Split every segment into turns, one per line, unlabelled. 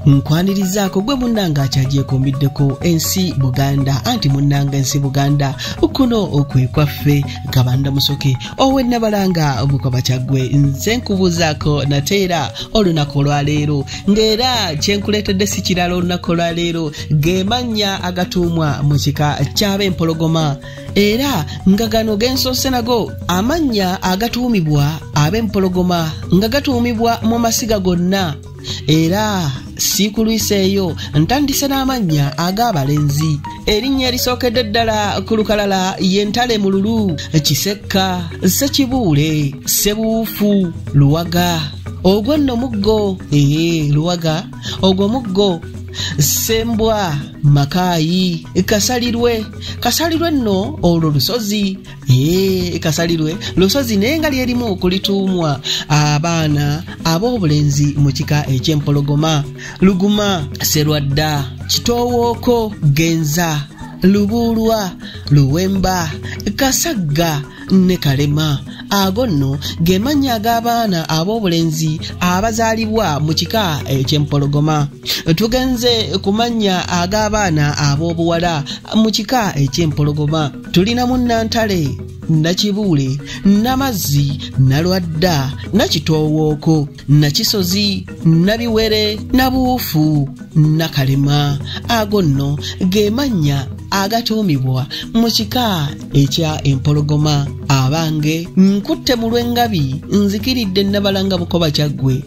nkwanirizaako gwe munnanga akyagyekuumiddeko ensi Buganda anti munnanga ensi Buganda kuno okwekwaffe Kabanda Musoke owennabalanga Mukoba Kyaggwe nze nkubuuzaako nateera olunaku olwaleero ng'era kyenkuleetedde si kirala olunaku olwaleero ge mannya agatuumwa mu kika ky'ab'empologoma era nga gano gensoose nago amannya agatuumibwa ab'empologoma nga gatuumibwa mu masiga gonna era sikulwiseeyo ntandise n'amannya ag'abalenzi erinnya erisookedde ddala ku lukalala y'entale mululu Kisekka Ssekibuule Ssebuufu Luwaga ogwo nno muggo Luwaga ogwo muggo Sembwa Makaayi Kasalirwe nno olwo lusozi Kasalirwe lusozi naye nga lyerimu okulituumwa abaana ab'obulenzi mu kika eky'empologoma Luguma Serwadda Kitoowooko Genza Lubuulwa Luwemba Kasagga ne Kalema ago nno ge mannya ag'abaana ab'obulenzi abazaalibwa mu kika eky'empologoma tugenze ku mannya ag'abaana ab'obuwala mu kika eky'empologoma tulina Munnantale Nakibuule Namazzi Nalwadda Nakitoowooko Nakisozi Nabiwere Nabuufu Nakalema ago nno ge mannya agatuumibwa mu kika ekya empologoma abange nkutte mu lw'engabi nzikiridde Nabalanga Mukoba Kyaggwe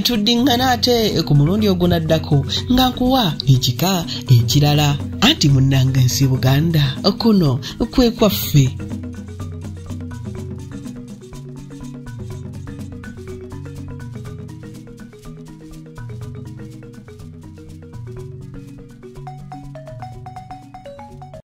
tuddingana ate ku mulundi ogunaddako nga nkuwa ekika ekirala anti munnanga ensi Buganda kuno kwekwaffe